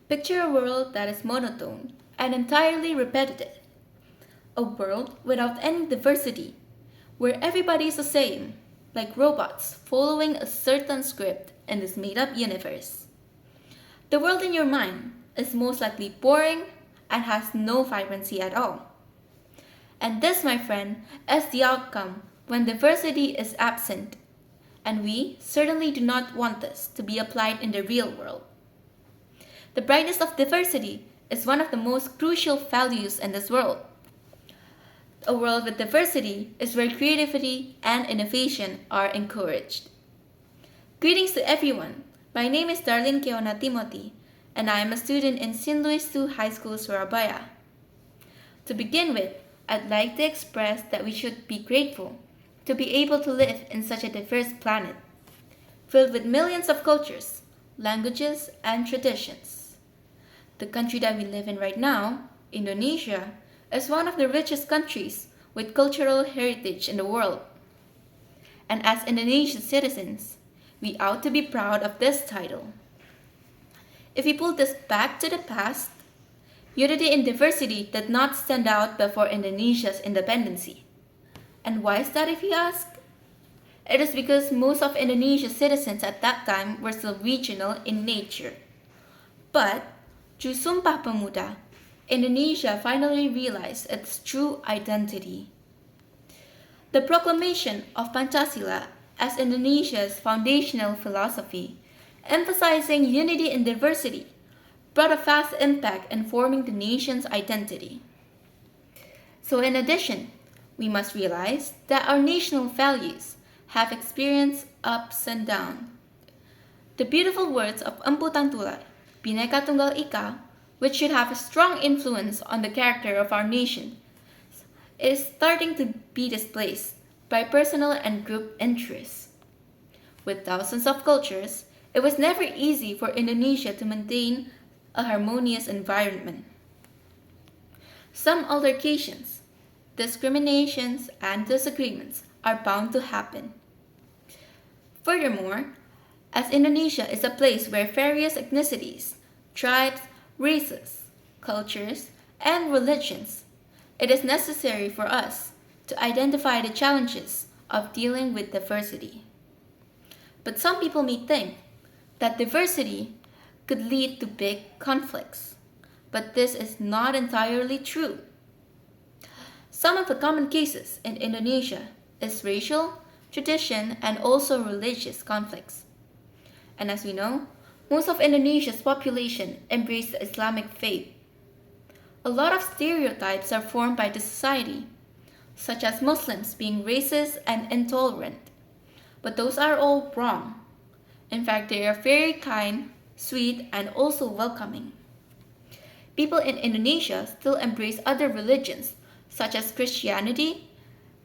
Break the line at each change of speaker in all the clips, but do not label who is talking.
Picture a world that is monotone and entirely repetitive. A world without any diversity, where everybody is the same, like robots following a certain script in this made up universe. The world in your mind is most likely boring and has no vibrancy at all. And this, my friend, is the outcome when diversity is absent. And we certainly do not want this to be applied in the real world. The brightness of diversity is one of the most crucial values in this world. A world with diversity is where creativity and innovation are encouraged. Greetings to everyone. My name is Darlene Keona Timothy, and I am a student in St. Louis II High School, Surabaya. To begin with, I'd like to express that we should be grateful to be able to live in such a diverse planet, filled with millions of cultures, languages, and traditions. The country that we live in right now, Indonesia, is one of the richest countries with cultural heritage in the world. And as Indonesian citizens, we ought to be proud of this title. If we pull this back to the past, unity in diversity did not stand out before Indonesia's independence. And why is that, if you ask? It is because most of Indonesia's citizens at that time were still regional in nature. But through Sumpah Pemuda, Indonesia finally realized its true identity. The proclamation of Pancasila as Indonesia's foundational philosophy, emphasizing unity in diversity, brought a vast impact in forming the nation's identity. So in addition, we must realize that our national values have experienced ups and downs. The beautiful words of Empu Tantulai, Bhinneka Tunggal Ika, which should have a strong influence on the character of our nation, is starting to be displaced by personal and group interests. With thousands of cultures, it was never easy for Indonesia to maintain a harmonious environment. Some altercations, discriminations, and disagreements are bound to happen. Furthermore, as Indonesia is a place where various ethnicities, tribes, races, cultures, and religions, it is necessary for us to identify the challenges of dealing with diversity. But some people may think that diversity could lead to big conflicts, but this is not entirely true. Some of the common cases in Indonesia is racial, tradition, and also religious conflicts. And as we know, most of Indonesia's population embrace the Islamic faith. A lot of stereotypes are formed by the society, such as Muslims being racist and intolerant. But those are all wrong. In fact, they are very kind, sweet, and also welcoming. People in Indonesia still embrace other religions, such as Christianity,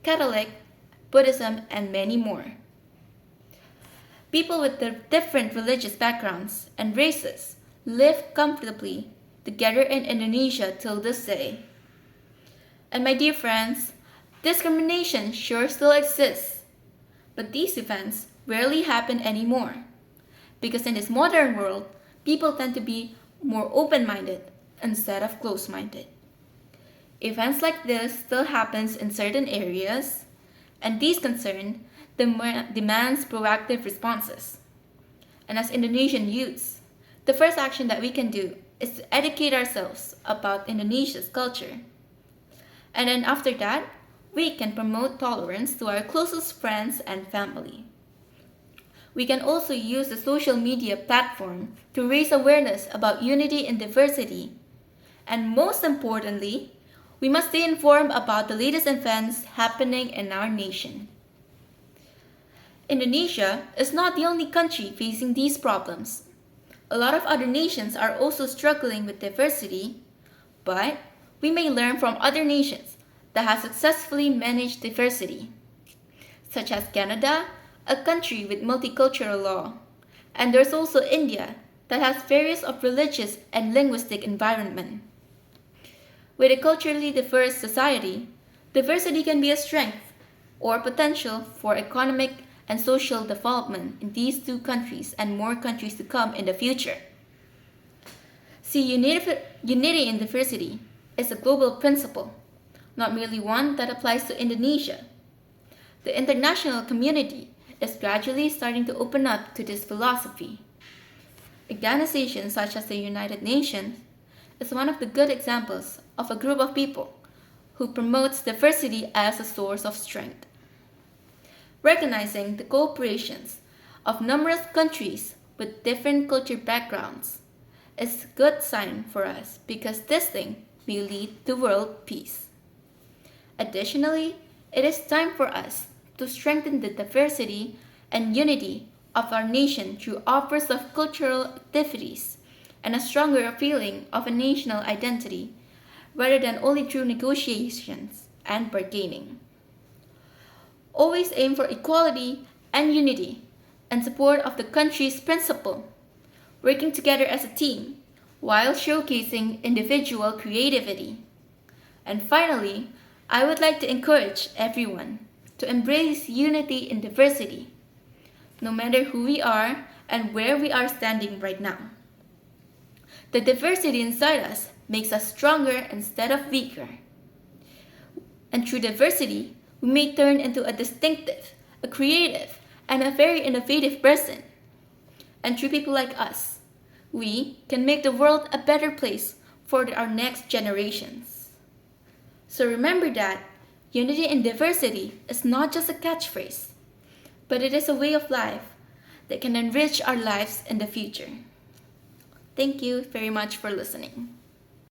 Catholic, Buddhism, and many more. People with their different religious backgrounds and races live comfortably together in Indonesia till this day. And my dear friends, discrimination sure still exists, but these events rarely happen anymore. Because in this modern world, people tend to be more open-minded instead of close-minded. Events like this still happens in certain areas, and these concern demands proactive responses. And as Indonesian youths, the first action that we can do is to educate ourselves about Indonesia's culture. And then after that, we can promote tolerance to our closest friends and family. We can also use the social media platform to raise awareness about unity and diversity. And most importantly, we must stay informed about the latest events happening in our nation. Indonesia is not the only country facing these problems. A lot of other nations are also struggling with diversity, but we may learn from other nations that have successfully managed diversity, such as Canada, a country with multicultural law, and there's also India that has various of religious and linguistic environment. With a culturally diverse society, diversity can be a strength or potential for economic and social development in these two countries and more countries to come in the future. See, unity in diversity is a global principle, not merely one that applies to Indonesia. The international community is gradually starting to open up to this philosophy. Organizations such as the United Nations is one of the good examples of a group of people who promotes diversity as a source of strength. Recognizing the cooperations of numerous countries with different culture backgrounds is a good sign for us because this thing will lead to world peace. Additionally, it is time for us to strengthen the diversity and unity of our nation through offers of cultural activities and a stronger feeling of a national identity rather than only through negotiations and bargaining. Always aim for equality and unity and support of the country's principle, working together as a team while showcasing individual creativity. And finally, I would like to encourage everyone to embrace unity in diversity, no matter who we are and where we are standing right now. The diversity inside us makes us stronger instead of weaker. And through diversity, we may turn into a distinctive, a creative, and a very innovative person. And through people like us, we can make the world a better place for our next generations. So remember that unity in diversity is not just a catchphrase, but it is a way of life that can enrich our lives in the future. Thank you very much for listening.